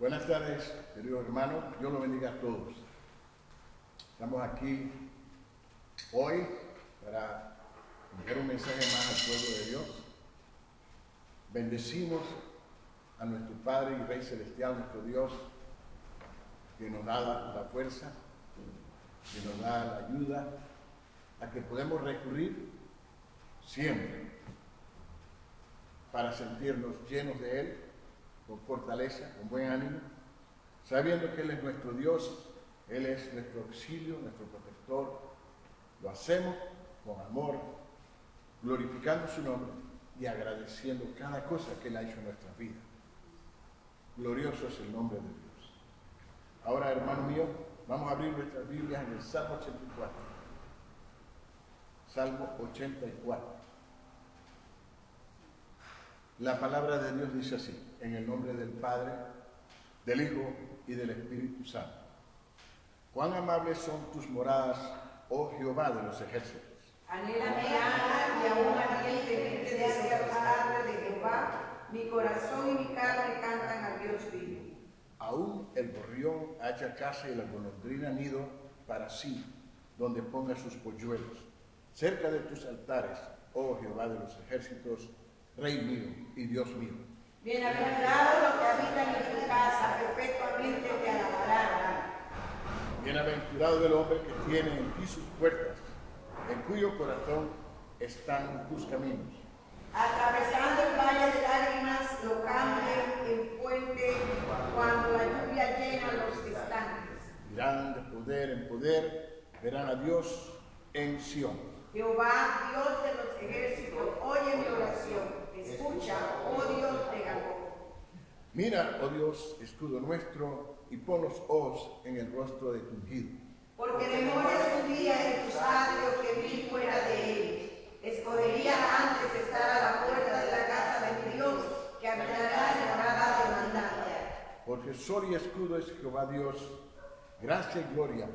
Buenas tardes, queridos hermanos. Dios los bendiga a todos. Estamos aquí hoy para enviar un mensaje más al pueblo de Dios. Bendecimos a nuestro Padre y Rey Celestial, nuestro Dios, que nos da la fuerza, que nos da la ayuda, a que podemos recurrir siempre para sentirnos llenos de Él, con fortaleza, con buen ánimo, sabiendo que Él es nuestro Dios, Él es nuestro auxilio, nuestro protector. Lo hacemos con amor, glorificando su nombre y agradeciendo cada cosa que Él ha hecho en nuestra vida. Glorioso es el nombre de Dios. Ahora, hermano mío, vamos a abrir nuestras Biblias en el Salmo 84. Salmo 84. La palabra de Dios dice así: en el nombre del Padre, del Hijo y del Espíritu Santo. Cuán amables son tus moradas, oh Jehová de los ejércitos. Anhela mi alma y aún ardientemente desea Padre de Jehová. Mi corazón y mi carne cantan al Dios vivo. Aún el gorrión hacha casa y la golondrina nido para sí, donde ponga sus polluelos. Cerca de tus altares, oh Jehová de los ejércitos, Rey mío y Dios mío. Bienaventurados los que habitan en tu casa, perpetuamente te alabarán. Bienaventurado el hombre que tiene en ti sus puertas, en cuyo corazón están tus caminos. Atravesando el valle de lágrimas, lo cambian en fuente cuando la lluvia llena los estanques. Irán de poder en poder, verán a Dios en Sión. Jehová, Dios de los ejércitos, oye mi oración. Escucha, oh Dios de Jacob. Mira, oh Dios, escudo nuestro, y pon los ojos en el rostro de tu ungido. Porque demores un día en tus atrios que vi fuera de él. Escogería antes estar a la puerta de la casa de mi Dios, que habitará en morada de maldad. Porque sol y escudo es Jehová Dios, gracia y gloria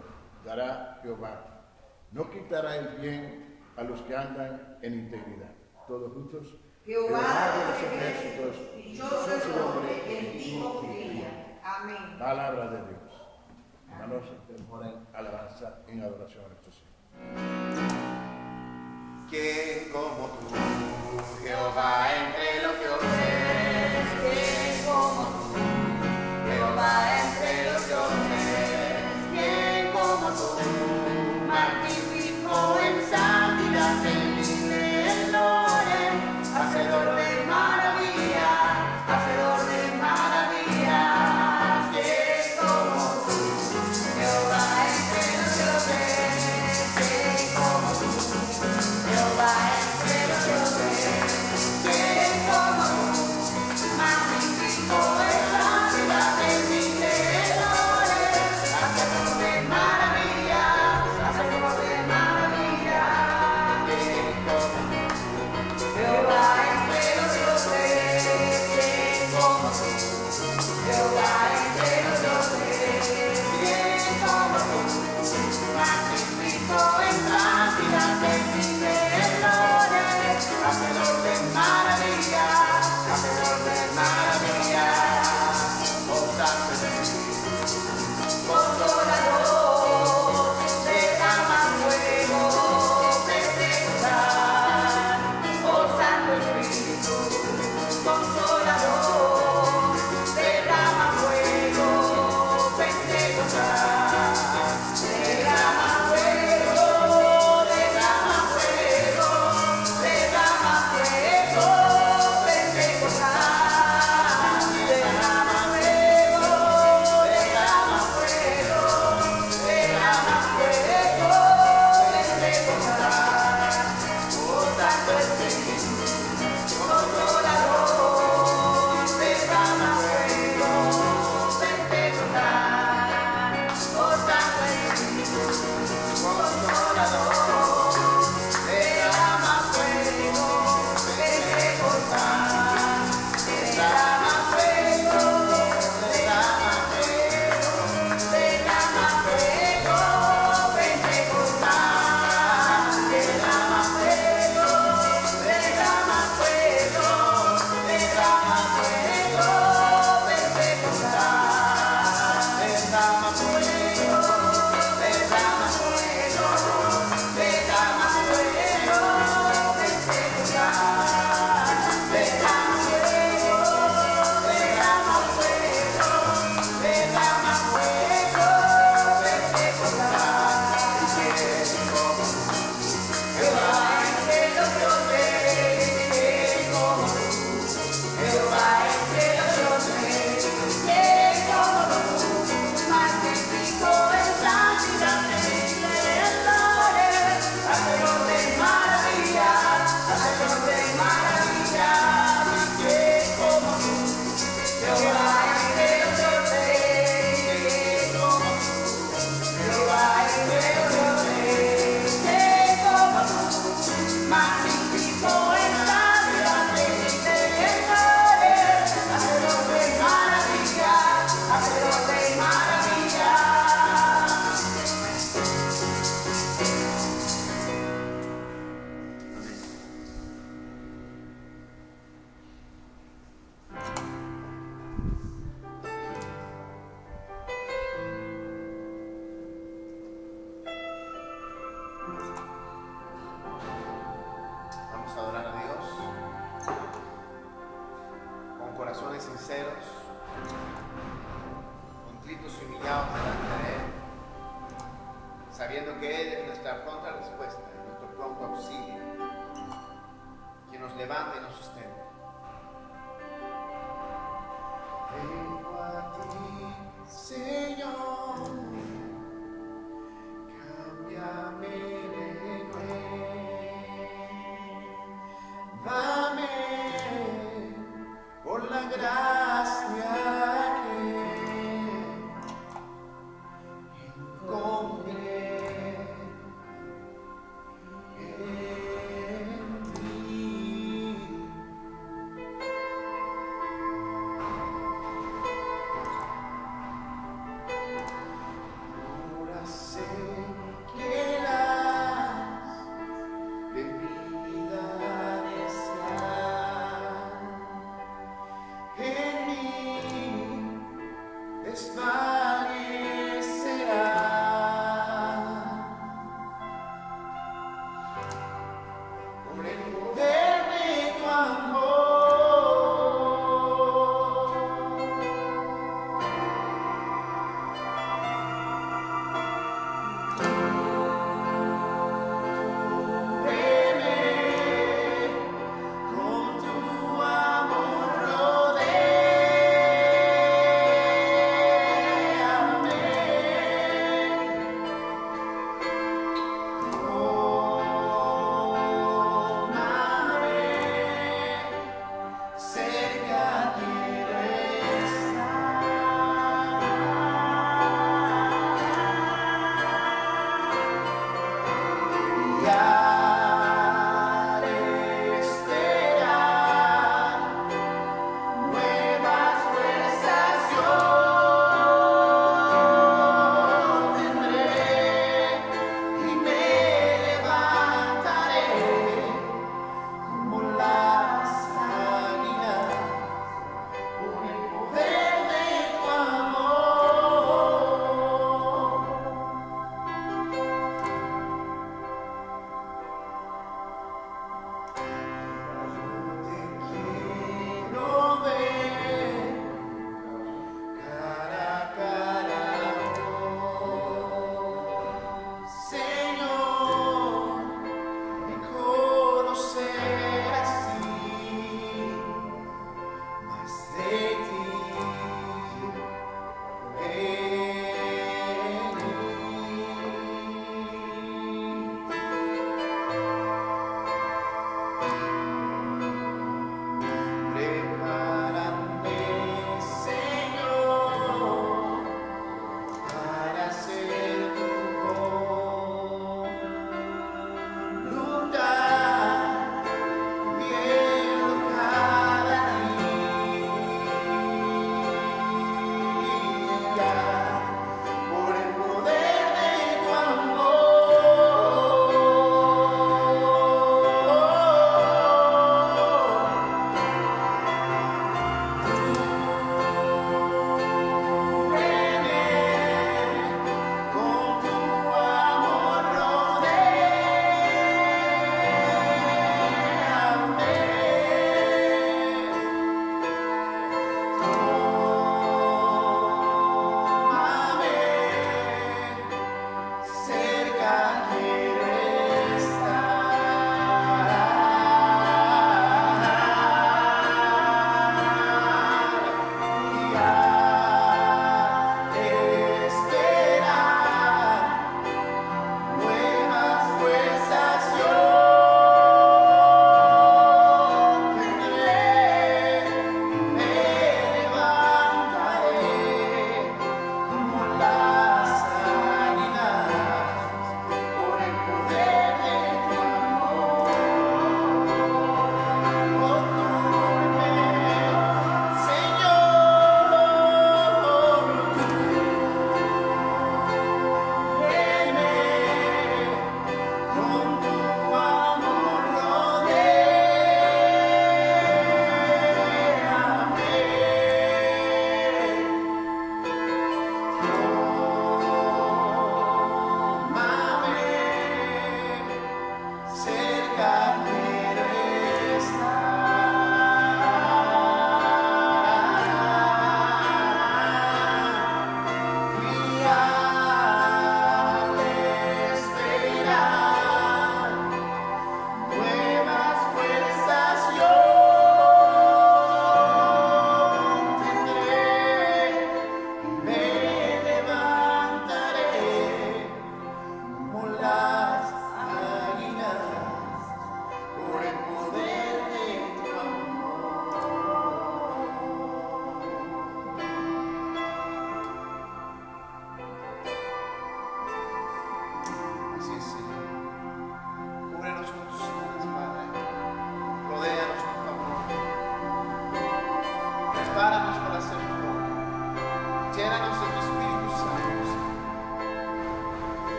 dará Jehová. No quitará el bien a los que andan en integridad. Todos juntos. Jehová de los ejércitos, dichoso es el hombre que en ti confía. Amén. Palabra de Dios. Hermanos, estemos en alabanza, en adoración a nuestro Señor. ¿Quién como tú, Jehová, entre los dioses? ¿Quién como tú, Jehová, entre los dioses? ¿Quién como tú, magnífico en santidad, temible en gloria, hacedor de maravillas, hacedor de maravillas? ¿Quién como tú, Jehová, entre los dioses? ¿Quién como tú, Jehová, entre Magnífico está delante de mayores, hacedor de maravillas, hacedor de maravillas. Vamos a adorar a Dios con corazones sinceros, contritos y humillados delante de Él, sabiendo que Él es nuestra pronta respuesta, nuestro pronto auxilio, quien nos levanta y nos sustenta. Vengo a ti, Señor, cámbiame de nuevo, dame por la gracia que encontré en ti.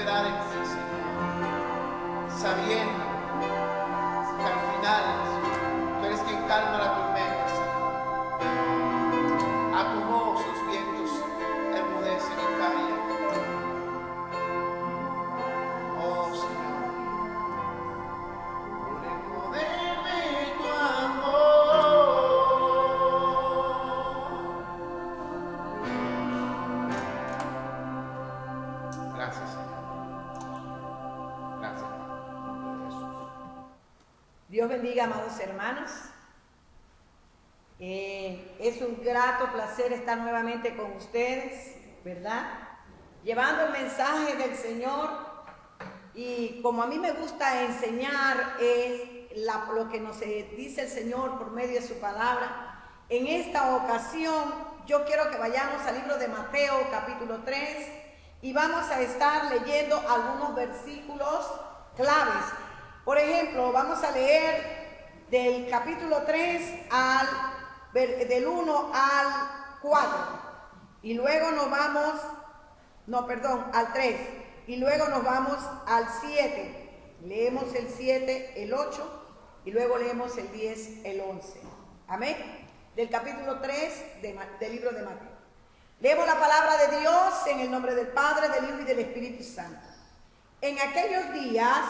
esperar en ti, Señor, sabiendo que al final tú eres quien calma la tormenta, Señor. A tu voz los vientos enmudecen y callan. Oh, Señor, por el poder de tu amor. Gracias, Señor. Gracias, Padre, en nombre de Jesús. Dios bendiga, amados hermanos. Es un grato placer estar nuevamente con ustedes, ¿verdad? Llevando el mensaje del Señor. Y como a mí me gusta enseñar lo que nos dice el Señor por medio de su palabra, en esta ocasión yo quiero que vayamos al libro de Mateo capítulo 3 y vamos a estar leyendo algunos versículos claves. Por ejemplo, vamos a leer del capítulo 3 del 1 al 4 y luego nos vamos, al 3 y luego nos vamos al 7. Leemos el 7, el 8 y luego leemos el 10, el 11. Amén. Del capítulo 3 del libro de Mateo. Leemos la palabra de Dios en el nombre del Padre, del Hijo y del Espíritu Santo. En aquellos días,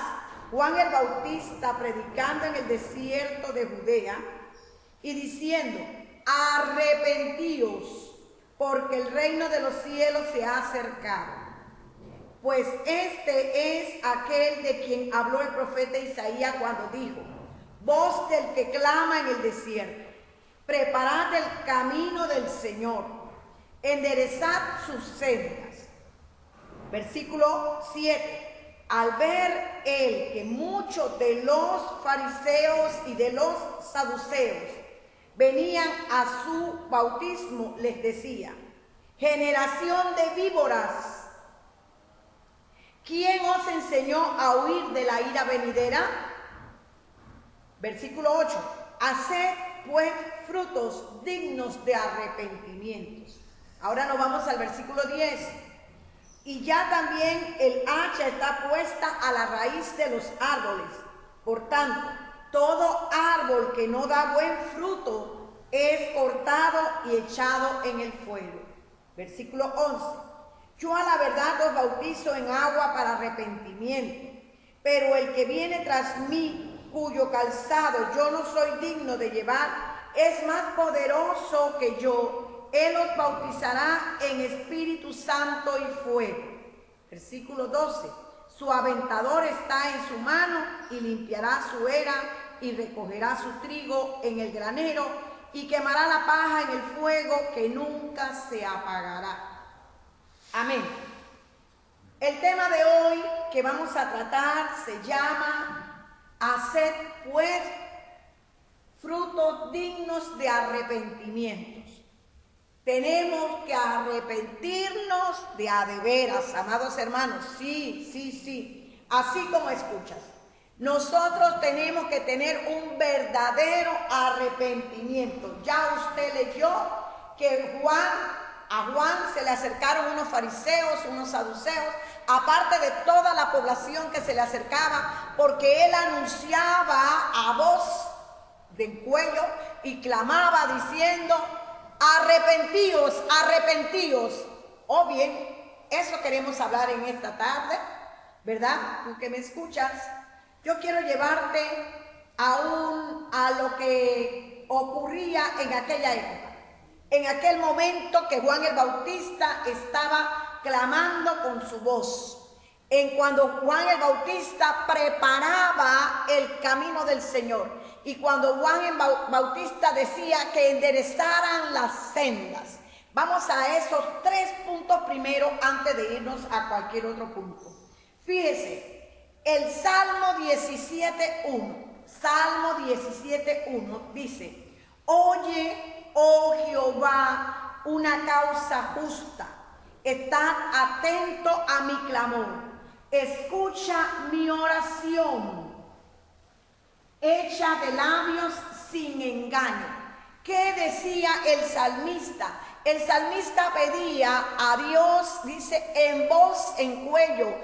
Juan el Bautista predicando en el desierto de Judea y diciendo: arrepentíos, porque el reino de los cielos se ha acercado. Pues este es aquel de quien habló el profeta Isaías cuando dijo: voz del que clama en el desierto, preparad el camino del Señor, enderezad sus sendas. Versículo 7. Al ver él que muchos de los fariseos y de los saduceos venían a su bautismo, les decía: generación de víboras, ¿quién os enseñó a huir de la ira venidera? Versículo 8. Haced pues frutos dignos de arrepentimientos. Ahora nos vamos al versículo 10. Y ya también el hacha está puesta a la raíz de los árboles. Por tanto, todo árbol que no da buen fruto es cortado y echado en el fuego. Versículo 11. Yo a la verdad os bautizo en agua para arrepentimiento, pero el que viene tras mí, cuyo calzado yo no soy digno de llevar, es más poderoso que yo. Él os bautizará en Espíritu Santo y fuego. Versículo 12. Su aventador está en su mano y limpiará su era y recogerá su trigo en el granero y quemará la paja en el fuego que nunca se apagará. Amén. El tema de hoy que vamos a tratar se llama: haced pues frutos dignos de arrepentimientos. Tenemos que arrepentirnos de a de veras, amados hermanos. Sí. Así como escuchas. Nosotros tenemos que tener un verdadero arrepentimiento. Ya usted leyó que a Juan se le acercaron unos fariseos, unos saduceos, aparte de toda la población que se le acercaba, porque él anunciaba a voz de cuello y clamaba diciendo: arrepentíos, arrepentíos. O bien, eso queremos hablar en esta tarde, ¿verdad? Tú que me escuchas, yo quiero llevarte a lo que ocurría en aquella época. En aquel momento que Juan el Bautista estaba clamando con su voz. En cuando Juan el Bautista preparaba el camino del Señor. Y cuando Juan el Bautista decía que enderezaran las sendas. Vamos a esos 3 puntos primero antes de irnos a cualquier otro punto. Fíjese, el Salmo 17.1. Salmo 17.1 dice: oye, oh Jehová, una causa justa. Estad atento a mi clamor. Escucha mi oración. Hecha de labios sin engaño. ¿Qué decía el salmista? El salmista pedía a Dios, dice, en voz, en cuello,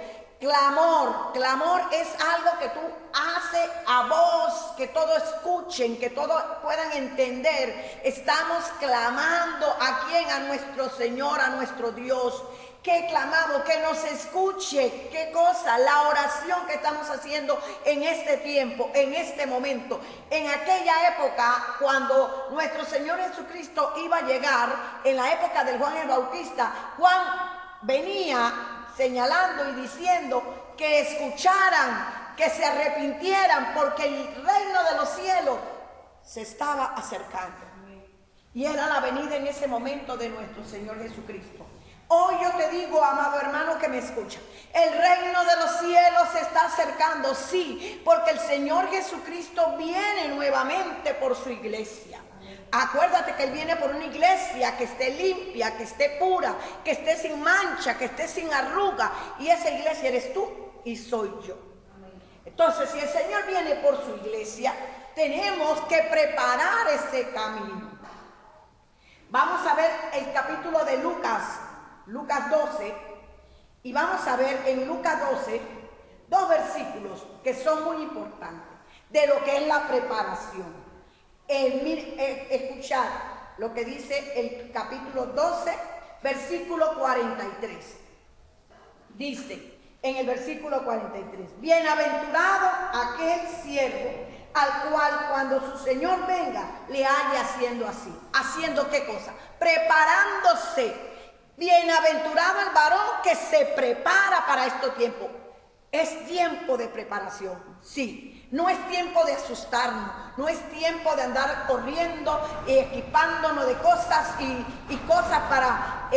clamor. Clamor es algo que tú haces a voz, que todos escuchen, que todos puedan entender. Estamos clamando ¿a quién? A nuestro Señor, a nuestro Dios. ¿Qué clamamos? Que nos escuche. ¿Qué cosa? La oración que estamos haciendo en este tiempo, en este momento. En aquella época, cuando nuestro Señor Jesucristo iba a llegar, en la época del Juan el Bautista, Juan venía señalando y diciendo que escucharan, que se arrepintieran, porque el reino de los cielos se estaba acercando. Y era la venida en ese momento de nuestro Señor Jesucristo. Hoy yo te digo, amado hermano que me escucha, el reino de los cielos se está acercando, sí, porque el Señor Jesucristo viene nuevamente por su iglesia. Acuérdate que Él viene por una iglesia que esté limpia, que esté pura, que esté sin mancha, que esté sin arruga. Y esa iglesia eres tú y soy yo. Entonces, si el Señor viene por su iglesia, tenemos que preparar ese camino. Vamos a ver el capítulo de Lucas 12, y vamos a ver en Lucas 12 dos versículos que son muy importantes de lo que es la preparación. Escuchar lo que dice el capítulo 12, versículo 43. Dice en el versículo 43: bienaventurado aquel siervo al cual cuando su Señor venga le haya haciendo así. ¿Haciendo qué cosa? Preparándose. Bienaventurado el varón que se prepara para este tiempo. Es tiempo de preparación, sí. No es tiempo de asustarnos, no es tiempo de andar corriendo y equipándonos de cosas y cosas para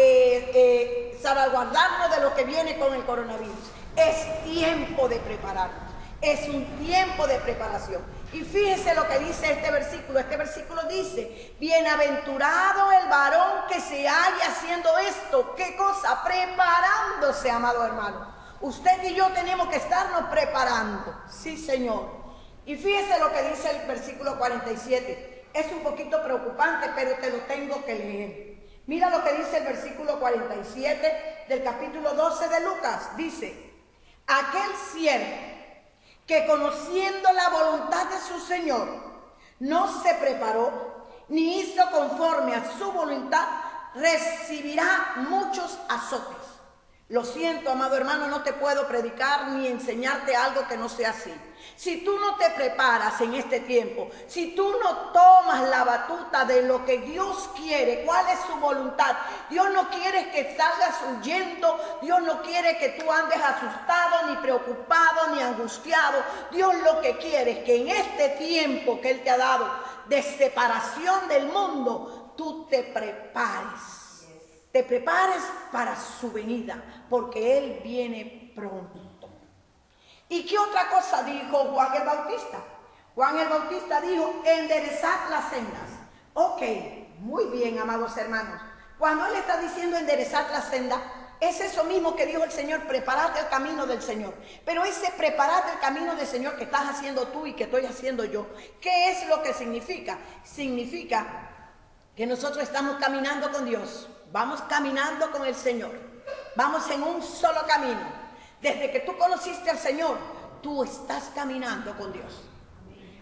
salvaguardarnos de lo que viene con el coronavirus. Es tiempo de prepararnos, es un tiempo de preparación. Y fíjese lo que dice este versículo dice: bienaventurado el varón que se halla haciendo esto. ¿Qué cosa? Preparándose, amado hermano. Usted y yo tenemos que estarnos preparando, sí, Señor. Y fíjese lo que dice el versículo 47. Es un poquito preocupante, pero te lo tengo que leer. Mira lo que dice el versículo 47 del capítulo 12 de Lucas. Dice: aquel siervo que conociendo la voluntad de su Señor no se preparó ni hizo conforme a su voluntad, recibirá muchos azotes. Lo siento, amado hermano, no te puedo predicar ni enseñarte algo que no sea así. Si tú no te preparas en este tiempo, si tú no tomas la batuta de lo que Dios quiere, cuál es su voluntad, Dios no quiere que salgas huyendo, Dios no quiere que tú andes asustado, ni preocupado, ni angustiado. Dios lo que quiere es que en este tiempo que Él te ha dado de separación del mundo, tú te prepares. Te prepares para su venida, porque Él viene pronto. ¿Y qué otra cosa dijo Juan el Bautista? Juan el Bautista dijo: enderezad las sendas. Ok, muy bien, amados hermanos. Cuando Él está diciendo enderezad la senda, es eso mismo que dijo el Señor: preparad el camino del Señor. Pero ese preparad el camino del Señor que estás haciendo tú y que estoy haciendo yo, ¿qué es lo que significa? Significa que nosotros estamos caminando con Dios. Vamos caminando con el Señor. Vamos en un solo camino. Desde que tú conociste al Señor, tú estás caminando con Dios.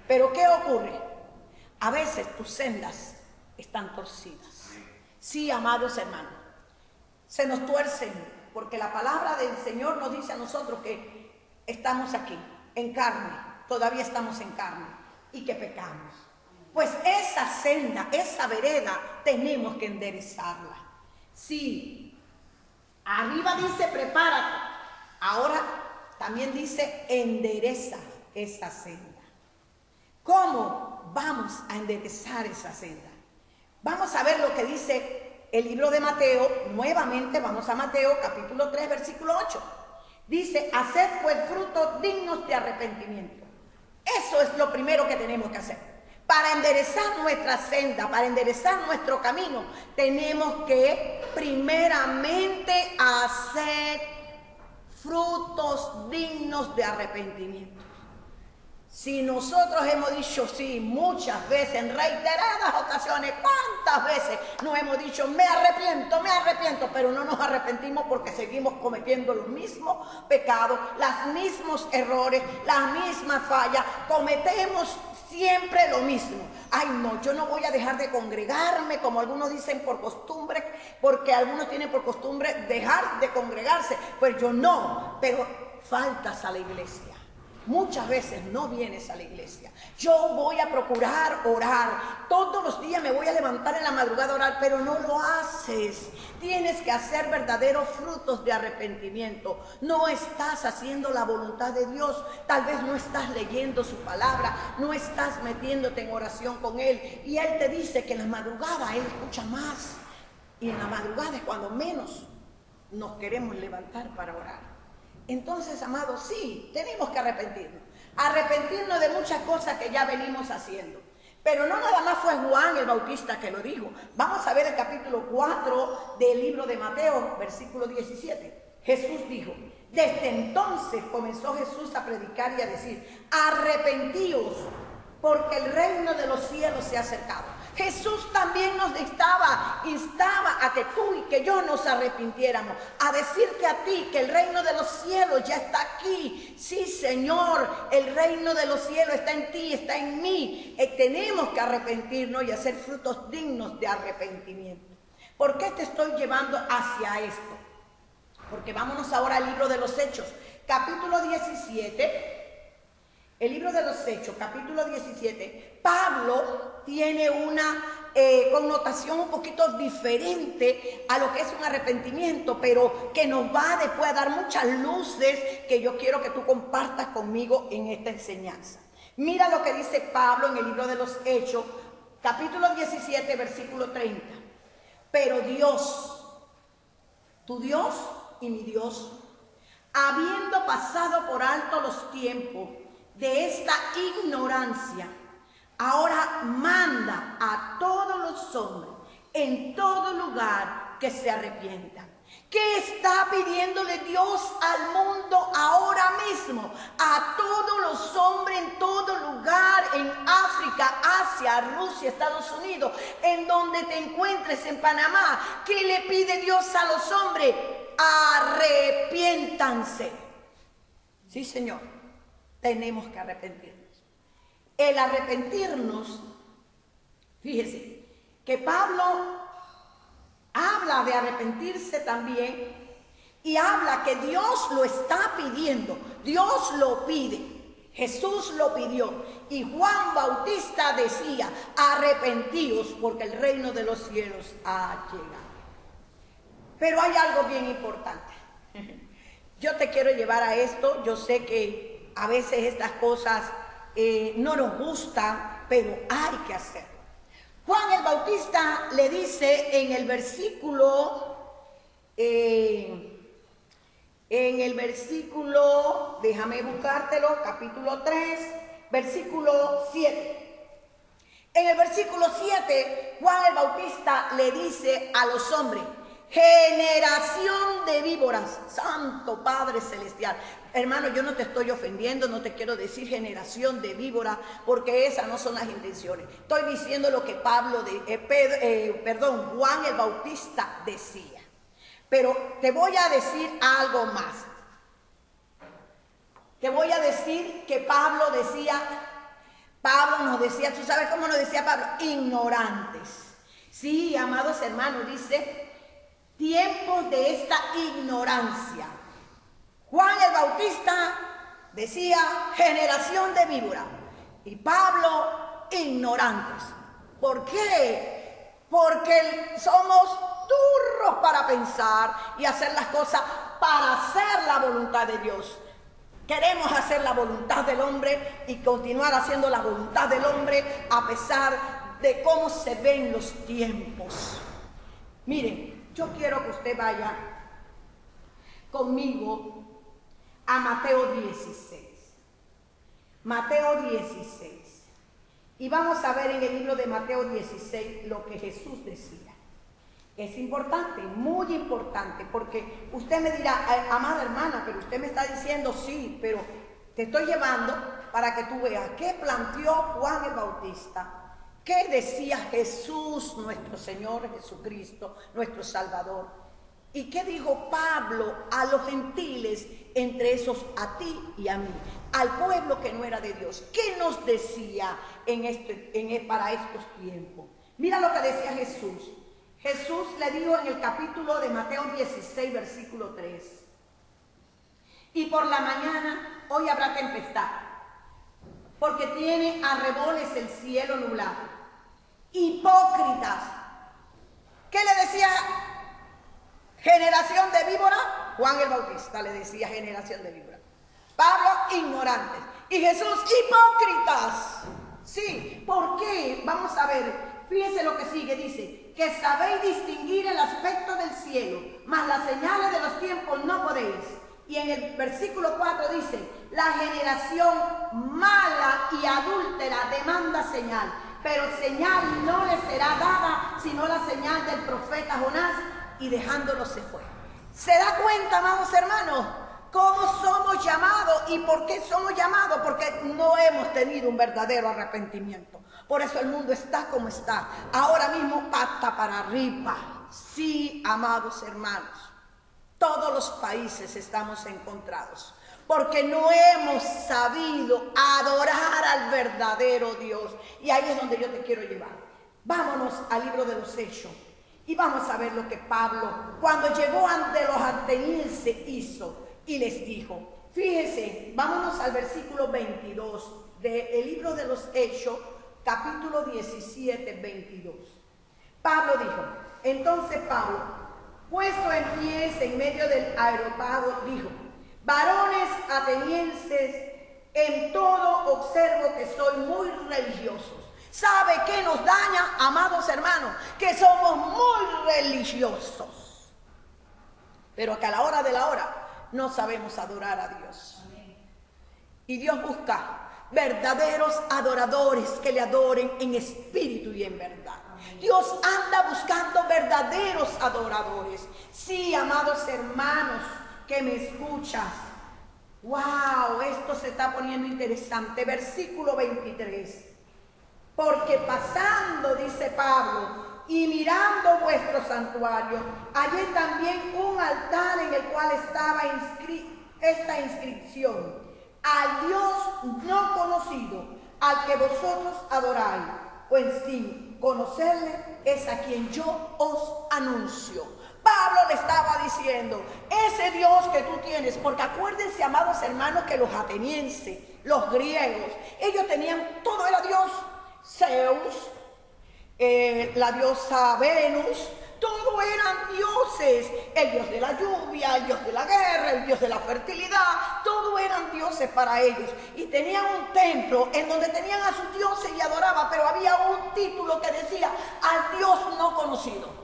Pero ¿qué ocurre? A veces tus sendas están torcidas. Sí, amados hermanos, se nos tuercen, porque la palabra del Señor nos dice a nosotros que estamos aquí, en carne, todavía estamos en carne, y que pecamos. Pues esa senda, esa vereda, tenemos que enderezarla. Sí, arriba dice prepárate, ahora también dice endereza esa senda. ¿Cómo vamos a enderezar esa senda? Vamos a ver lo que dice el libro de Mateo. Nuevamente vamos a Mateo capítulo 3 versículo 8. Dice: haced pues frutos dignos de arrepentimiento. Eso es lo primero que tenemos que hacer. Para enderezar nuestra senda, para enderezar nuestro camino, tenemos que primeramente hacer frutos dignos de arrepentimiento. Si nosotros hemos dicho sí muchas veces, en reiteradas ocasiones, ¿cuántas veces nos hemos dicho me arrepiento, pero no nos arrepentimos porque seguimos cometiendo los mismos pecados, los mismos errores, las mismas fallas, cometemos siempre lo mismo? Ay, no, yo no voy a dejar de congregarme, como algunos dicen por costumbre, porque algunos tienen por costumbre dejar de congregarse. Pues yo no, pero faltas a la iglesia. Muchas veces no vienes a la iglesia. Yo voy a procurar orar. Todos los días me voy a levantar en la madrugada a orar, pero no lo haces. Tienes que hacer verdaderos frutos de arrepentimiento. No estás haciendo la voluntad de Dios. Tal vez no estás leyendo su palabra, no estás metiéndote en oración con Él. Y Él te dice que en la madrugada Él escucha más. Y en la madrugada es cuando menos nos queremos levantar para orar. Entonces, amados, sí, tenemos que arrepentirnos de muchas cosas que ya venimos haciendo. Pero no nada más fue Juan el Bautista que lo dijo. Vamos a ver el capítulo 4 del libro de Mateo, versículo 17. Jesús dijo, desde entonces comenzó Jesús a predicar y a decir, arrepentíos, porque el reino de los cielos se ha acercado. Jesús también nos instaba a que tú y que yo nos arrepintiéramos, a decirte a ti que el reino de los cielos ya está aquí. Sí, Señor, el reino de los cielos está en ti, está en mí. Tenemos que arrepentirnos y hacer frutos dignos de arrepentimiento. ¿Por qué te estoy llevando hacia esto? Porque vámonos ahora al libro de los Hechos, capítulo 17. El libro de los Hechos, capítulo 17, Pablo tiene una connotación un poquito diferente a lo que es un arrepentimiento, pero que nos va después a dar muchas luces que yo quiero que tú compartas conmigo en esta enseñanza. Mira lo que dice Pablo en el libro de los Hechos, capítulo 17, versículo 30. Pero Dios, tu Dios y mi Dios, habiendo pasado por alto los tiempos de esta ignorancia, ahora manda a todos los hombres en todo lugar que se arrepientan. ¿Qué está pidiéndole Dios al mundo ahora mismo? A todos los hombres en todo lugar, en África, Asia, Rusia, Estados Unidos, en donde te encuentres, en Panamá. ¿Qué le pide Dios a los hombres? Arrepiéntanse. Sí, Señor. Tenemos que arrepentirnos. El arrepentirnos, fíjese, que Pablo habla de arrepentirse también y habla que Dios lo está pidiendo, Dios lo pide, Jesús lo pidió y Juan Bautista decía, arrepentíos porque el reino de los cielos ha llegado. Pero hay algo bien importante. Yo te quiero llevar a esto, yo sé que a veces estas cosas no nos gustan, pero hay que hacerlo. Juan el Bautista le dice en el versículo, déjame buscártelo, capítulo 3, versículo 7. En el versículo 7, Juan el Bautista le dice a los hombres, generación de víboras, Santo Padre Celestial. Hermano, yo no te estoy ofendiendo, no te quiero decir generación de víboras, porque esas no son las intenciones. Estoy diciendo lo que Juan el Bautista decía. Pero te voy a decir algo más. Te voy a decir que Pablo nos decía, ¿tú sabes cómo nos decía Pablo? Ignorantes. Sí, amados hermanos, dice, tiempos de esta ignorancia. Juan el Bautista decía generación de víbora y Pablo ignorantes. ¿Por qué? Porque somos turros para pensar y hacer las cosas para hacer la voluntad de Dios. Queremos hacer la voluntad del hombre y continuar haciendo la voluntad del hombre a pesar de cómo se ven los tiempos. Miren, yo quiero que usted vaya conmigo a Mateo 16. Mateo 16. Y vamos a ver en el libro de Mateo 16 lo que Jesús decía. Es importante, muy importante, porque usted me dirá, amada hermana, pero usted me está diciendo sí, pero Te estoy llevando para que tú veas qué planteó Juan el Bautista, qué decía Jesús, nuestro Señor Jesucristo, nuestro Salvador, y qué dijo Pablo a los gentiles, entre esos a ti y a mí, al pueblo que no era de Dios. ¿Qué nos decía para estos tiempos? Mira lo que decía Jesús. Jesús le dijo en el capítulo de Mateo 16, versículo 3. Y por la mañana hoy habrá tempestad, porque tiene arreboles el cielo nublado. Hipócritas. ¿Qué le decía? Generación de víbora. Juan el Bautista le decía generación de víbora. Pablo, ignorantes. Y Jesús, hipócritas. Sí, ¿por qué? Vamos a ver, fíjense lo que sigue, dice, que sabéis distinguir el aspecto del cielo, mas las señales de los tiempos no podéis. Y en el versículo 4 dice, la generación mala y adúltera demanda señal, pero señal no le será dada, sino la señal del profeta Jonás, y dejándolo se fue. ¿Se da cuenta, amados hermanos, cómo somos llamados y por qué somos llamados? Porque no hemos tenido un verdadero arrepentimiento. Por eso el mundo está como está, ahora mismo pata para arriba. Sí, amados hermanos, todos los países estamos encontrados, porque no hemos sabido adorar al verdadero Dios. Y ahí es donde yo te quiero llevar. Vámonos al libro de los Hechos y vamos a ver lo que Pablo, cuando llegó ante los atenienses, hizo y les dijo. Fíjense, vámonos al versículo 22 del libro de los Hechos, capítulo 17, 22. Pablo dijo, entonces Pablo, puesto en pies en medio del aerópago, dijo, varones atenienses, en todo observo que soy muy religiosos. ¿Sabe qué nos daña, amados hermanos? Que somos muy religiosos, pero que a la hora de la hora no sabemos adorar a Dios. Y Dios busca verdaderos adoradores que le adoren en espíritu y en verdad. Dios anda buscando verdaderos adoradores. Sí, amados hermanos que me escuchas. Wow, esto se está poniendo interesante. Versículo 23. Porque pasando, dice Pablo, y mirando vuestro santuario, hallé también un altar en el cual estaba esta inscripción: al Dios no conocido, al que vosotros adoráis, pues sin conocerle es a quien yo os anuncio. Pablo le estaba diciendo, ese Dios que tú tienes, porque acuérdense, amados hermanos, que los atenienses, los griegos, ellos tenían, todo era Dios. Zeus, la diosa Venus, todos eran dioses. El dios de la lluvia, el dios de la guerra, el dios de la fertilidad, todos eran dioses para ellos. Y tenían un templo en donde tenían a sus dioses y adoraban, pero había un título que decía al Dios no conocido.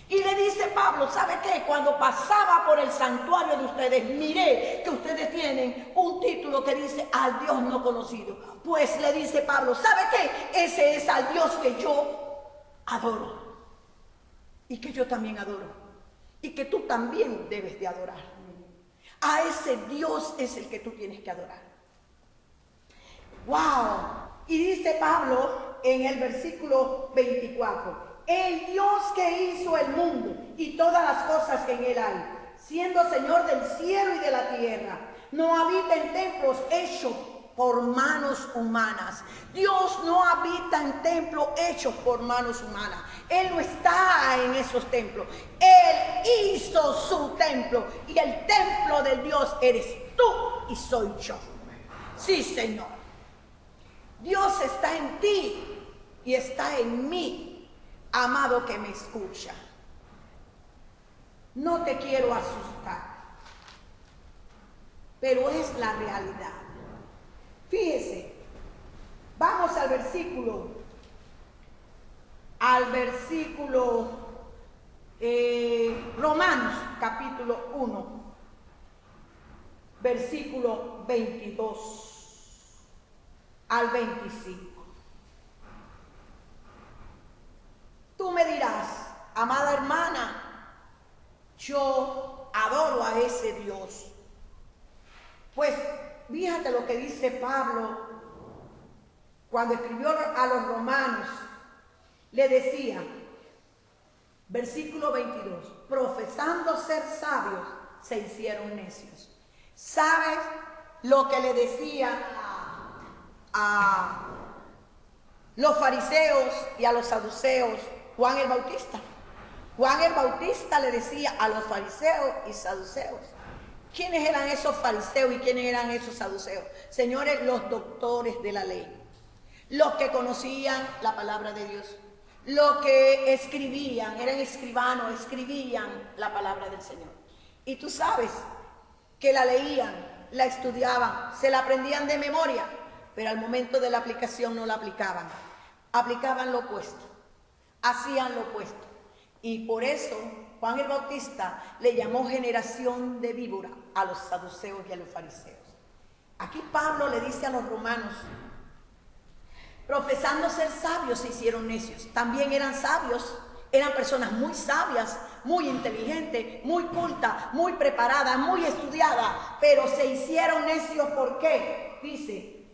Y le dice Pablo, ¿sabe qué? Cuando pasaba por el santuario de ustedes, miré que ustedes tienen un título que dice al Dios no conocido. Pues le dice Pablo, ¿sabe qué? Ese es al Dios que yo adoro. Y que yo también adoro. Y que tú también debes de adorar. A ese Dios es el que tú tienes que adorar. ¡Wow! Y dice Pablo en el versículo 24. El Dios que hizo el mundo y todas las cosas que en él hay, siendo Señor del cielo y de la tierra, no habita en templos hechos por manos humanas. Dios no habita en templos hechos por manos humanas. Él no está en esos templos. Él hizo su templo, y el templo del Dios eres tú y soy yo. Sí, Señor. Dios está en ti y está en mí. Amado que me escucha, no te quiero asustar, pero es la realidad. Fíjese, vamos al versículo Romanos capítulo 1, versículo 22 al 25. Tú me dirás, amada hermana, yo adoro a ese Dios. Pues fíjate lo que dice Pablo cuando escribió a los romanos. Le decía, versículo 22, profesando ser sabios, se hicieron necios. ¿Sabes lo que le decía a los fariseos y a los saduceos Juan el Bautista? Juan el Bautista le decía a los fariseos y saduceos. ¿Quiénes eran esos fariseos y quiénes eran esos saduceos? Señores, los doctores de la ley, los que conocían la palabra de Dios, los que escribían, eran escribanos, escribían la palabra del Señor. Y tú sabes que la leían, la estudiaban, se la aprendían de memoria, pero al momento de la aplicación no la aplicaban. Aplicaban lo opuesto, hacían lo opuesto. Y por eso Juan el Bautista le llamó generación de víbora a los saduceos y a los fariseos. Aquí Pablo le dice a los romanos, profesando ser sabios se hicieron necios. También eran sabios, eran personas muy sabias, muy inteligentes, muy cultas, muy preparadas, muy estudiadas, pero se hicieron necios. ¿Por qué? Dice,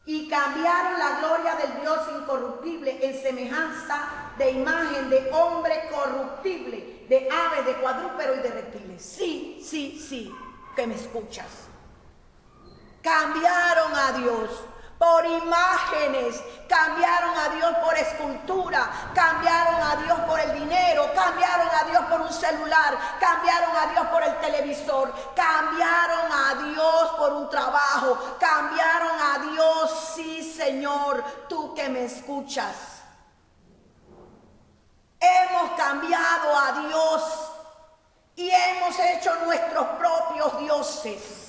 y cambiaron la gloria del Dios incorruptible en semejanza de imagen de hombre corruptible, de aves, de cuadrúpedos y de reptiles. Sí, que me escuchas. Cambiaron a Dios por imágenes, cambiaron a Dios por escultura, cambiaron a Dios por el dinero, cambiaron a Dios por un celular, cambiaron a Dios por el televisor, cambiaron a Dios por un trabajo, cambiaron a Dios, sí Señor, tú que me escuchas. Hemos cambiado a Dios y hemos hecho nuestros propios dioses.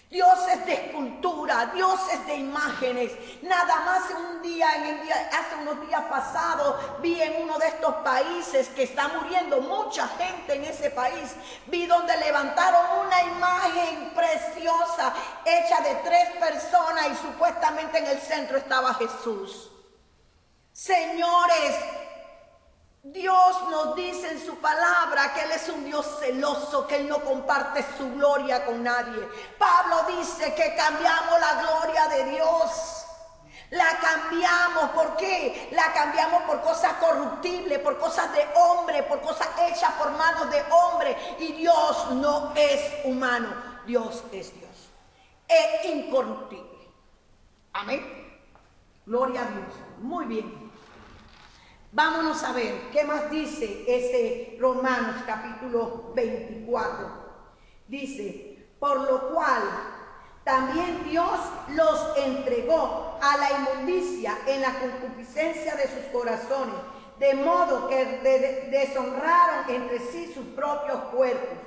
Dioses de escultura, dioses de imágenes. Nada más hace unos días pasados, vi en uno de estos países que está muriendo mucha gente en ese país. Vi donde levantaron una imagen preciosa, hecha de 3 personas y supuestamente en el centro estaba Jesús. Señores, Dios nos dice en su palabra que Él es un Dios celoso, que Él no comparte su gloria con nadie. Pablo dice que cambiamos la gloria de Dios. La cambiamos, ¿por qué? La cambiamos por cosas corruptibles, por cosas de hombre, por cosas hechas por manos de hombre. Y Dios no es humano, Dios es Dios. Es incorruptible. Amén. Gloria a Dios. Muy bien. Vámonos a ver qué más dice ese Romanos capítulo 24. Dice, por lo cual también Dios los entregó a la inmundicia en la concupiscencia de sus corazones, de modo que deshonraron entre sí sus propios cuerpos.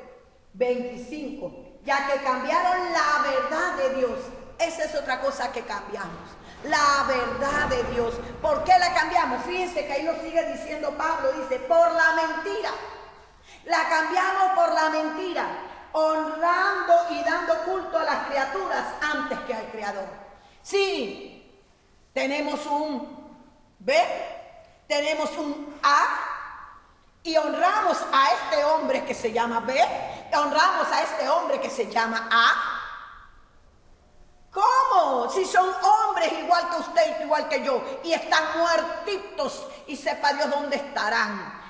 25. Ya que cambiaron la verdad de Dios. Esa es otra cosa que cambiamos. La verdad de Dios. ¿Por qué la cambiamos? Fíjense que ahí lo sigue diciendo Pablo. Dice, por la mentira. La cambiamos por la mentira, honrando y dando culto a las criaturas antes que al Creador. Sí, tenemos un B, tenemos un A, y honramos a este hombre que se llama B, honramos a este hombre que se llama A. ¿Cómo? Si son hombres igual que usted, igual que yo, y están muertitos, y sepa Dios dónde estarán.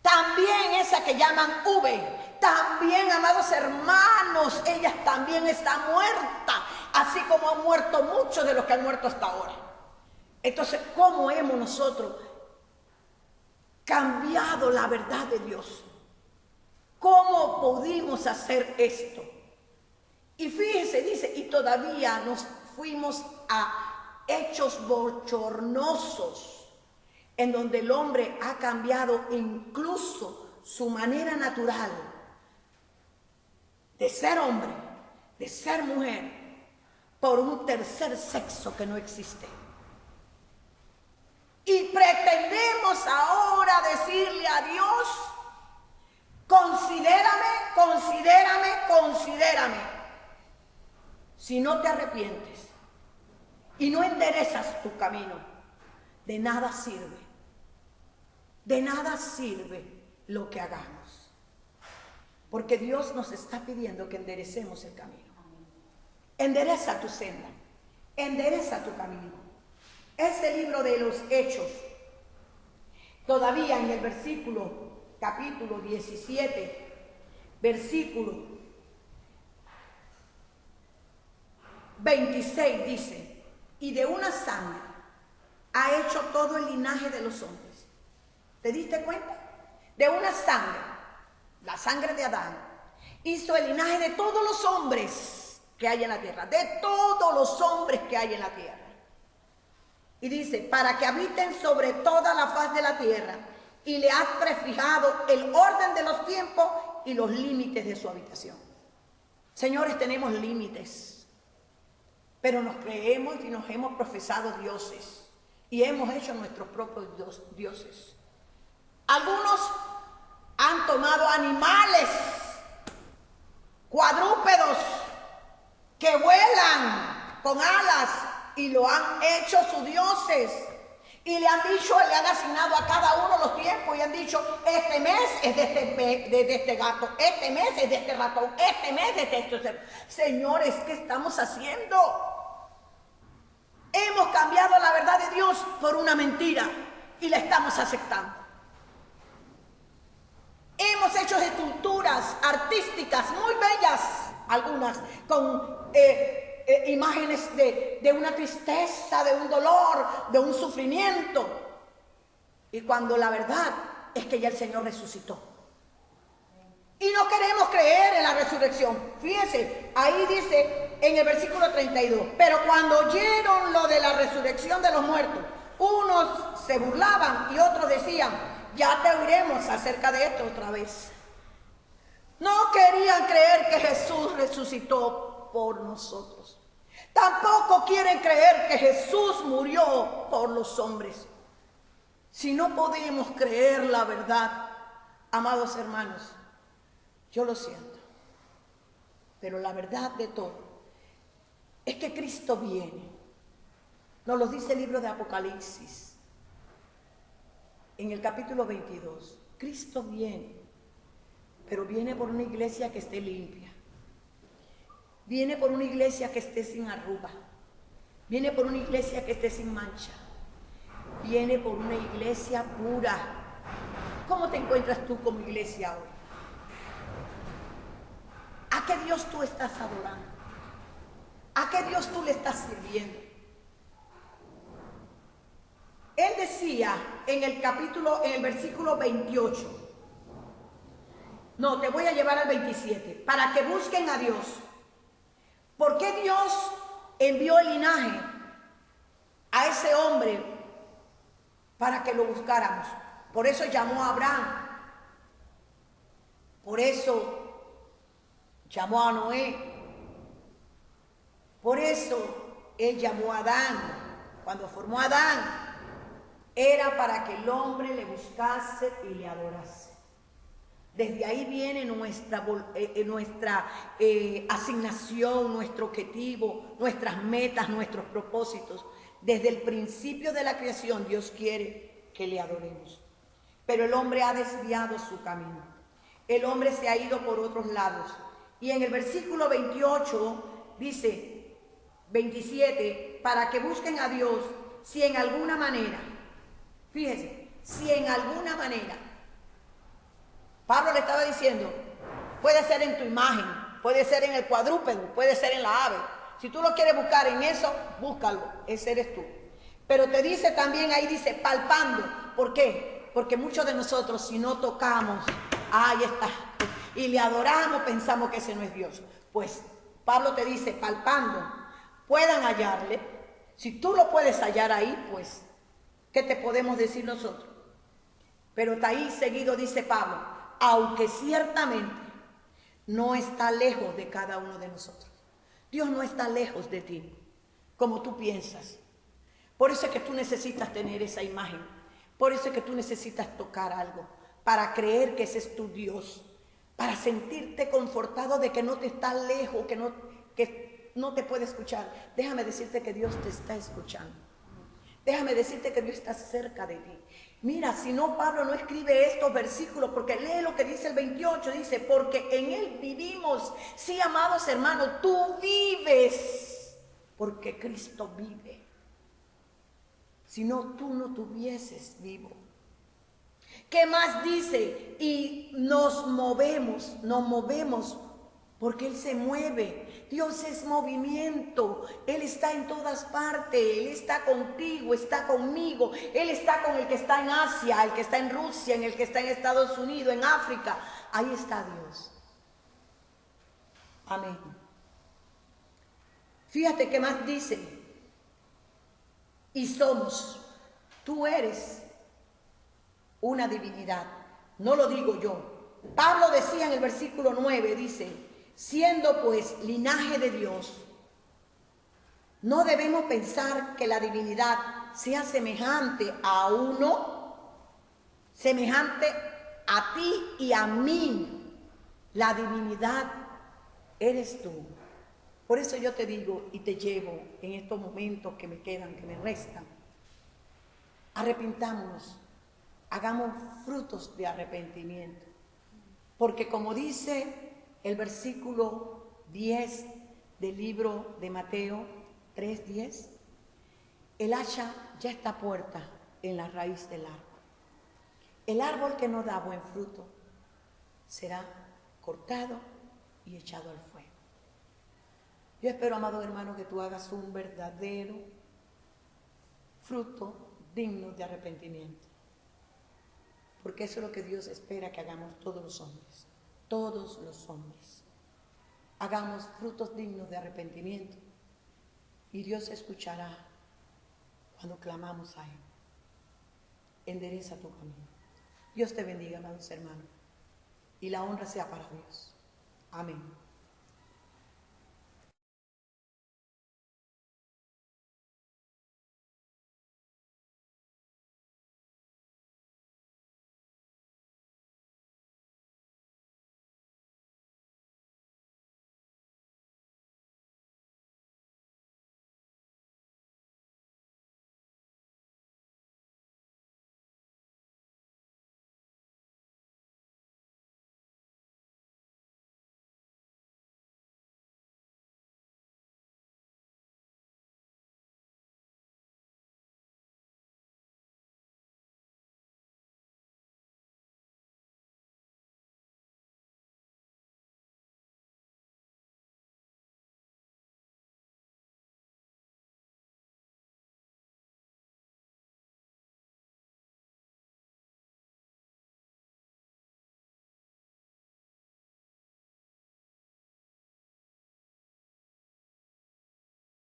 También esa que llaman V, también, amados hermanos, ella también está muerta, así como han muerto muchos de los que han muerto hasta ahora. Entonces, ¿cómo hemos nosotros cambiado la verdad de Dios? ¿Cómo pudimos hacer esto? Y fíjense, dice, y todavía nos fuimos a hechos bochornosos, en donde el hombre ha cambiado incluso su manera natural de ser hombre, de ser mujer, por un tercer sexo que no existe. Y pretendemos ahora decirle a Dios, considérame, considérame, considérame. Si no te arrepientes y no enderezas tu camino, de nada sirve. De nada sirve lo que hagamos. Porque Dios nos está pidiendo que enderecemos el camino. endereza tu senda, endereza tu camino. Ese libro de los Hechos, todavía en el capítulo 17, versículo 26 dice, y de una sangre ha hecho todo el linaje de los hombres. ¿Te diste cuenta? De una sangre, la sangre de Adán, hizo el linaje de todos los hombres que hay en la tierra, de todos los hombres que hay en la tierra. Y dice, para que habiten sobre toda la faz de la tierra, y le has prefijado el orden de los tiempos y los límites de su habitación. Señores, tenemos límites, pero nos creemos y nos hemos profesado dioses, y hemos hecho nuestros propios dioses. Algunos han tomado animales cuadrúpedos que vuelan con alas y lo han hecho sus dioses. Y le han dicho, le han asignado a cada uno los tiempos y han dicho, este mes es de este gato, este mes es de este ratón, este mes es de este. Señores, ¿qué estamos haciendo? Hemos cambiado la verdad de Dios por una mentira y la estamos aceptando. Hemos hecho esculturas artísticas muy bellas, algunas con imágenes de una tristeza, de un dolor, de un sufrimiento. Y cuando la verdad es que ya el Señor resucitó. Y no queremos creer en la resurrección. Fíjense, ahí dice en el versículo 32, pero cuando oyeron lo de la resurrección de los muertos, unos se burlaban y otros decían, ya te oiremos acerca de esto otra vez. No querían creer que Jesús resucitó por nosotros. Tampoco quieren creer que Jesús murió por los hombres. Si no podemos creer la verdad, amados hermanos, yo lo siento, pero la verdad de todo es que Cristo viene. Nos lo dice el libro de Apocalipsis, en el capítulo 22. Cristo viene, pero viene por una iglesia que esté limpia. Viene por una iglesia que esté sin arruga. Viene por una iglesia que esté sin mancha. Viene por una iglesia pura. ¿Cómo te encuentras tú como iglesia hoy? ¿A qué Dios tú estás adorando? ¿A qué Dios tú le estás sirviendo? Él decía en el versículo 28. No, te voy a llevar al 27. Para que busquen a Dios. ¿Por qué Dios envió el linaje a ese hombre para que lo buscáramos? Por eso llamó a Abraham. Por eso llamó a Noé. Por eso Él llamó a Adán. Cuando formó a Adán, era para que el hombre le buscase y le adorase. Desde ahí viene nuestra asignación, nuestro objetivo, nuestras metas, nuestros propósitos. Desde el principio de la creación Dios quiere que le adoremos. Pero el hombre ha desviado su camino. El hombre se ha ido por otros lados. Y en el versículo 28 dice, 27, para que busquen a Dios si en alguna manera, fíjense, si en alguna manera, Pablo le estaba diciendo, puede ser en tu imagen, puede ser en el cuadrúpedo, puede ser en la ave. Si tú lo quieres buscar en eso, búscalo, ese eres tú. Pero te dice también, ahí dice, palpando. ¿Por qué? Porque muchos de nosotros, si no tocamos, ahí está, y le adoramos, pensamos que ese no es Dios. Pues Pablo te dice, palpando, puedan hallarle. Si tú lo puedes hallar ahí, pues, ¿qué te podemos decir nosotros? Pero está ahí seguido dice Pablo, aunque ciertamente no está lejos de cada uno de nosotros. Dios no está lejos de ti, como tú piensas. Por eso es que tú necesitas tener esa imagen. Por eso es que tú necesitas tocar algo, para creer que ese es tu Dios, para sentirte confortado de que no te está lejos, que no te puede escuchar. Déjame decirte que Dios te está escuchando. Déjame decirte que Dios está cerca de ti. Mira, si no, Pablo no escribe estos versículos, porque lee lo que dice el 28, dice, porque en Él vivimos. Sí, amados hermanos, tú vives, porque Cristo vive. Si no, tú no tuvieses vivo. ¿Qué más dice? Y nos movemos porque Él se mueve. Dios es movimiento. Él está en todas partes. Él está contigo, está conmigo. Él está con el que está en Asia, el que está en Rusia, en el que está en Estados Unidos, en África. Ahí está Dios. Amén. Fíjate qué más dice. Y somos. Tú eres una divinidad. No lo digo yo. Pablo decía en el versículo 9, dice, siendo pues linaje de Dios, no debemos pensar que la divinidad sea semejante a uno, semejante a ti y a mí. La divinidad eres tú. Por eso yo te digo y te llevo en estos momentos que me quedan, que me restan. Arrepintámonos. Hagamos frutos de arrepentimiento. Porque como dice el versículo 10 del libro de Mateo 3:10, el hacha ya está puesta en la raíz del árbol. El árbol que no da buen fruto será cortado y echado al fuego. Yo espero, amado hermano, que tú hagas un verdadero fruto digno de arrepentimiento. Porque eso es lo que Dios espera que hagamos todos los hombres. Todos los hombres. Hagamos frutos dignos de arrepentimiento. Y Dios escuchará cuando clamamos a Él. Endereza tu camino. Dios te bendiga, amados hermanos. Y la honra sea para Dios. Amén.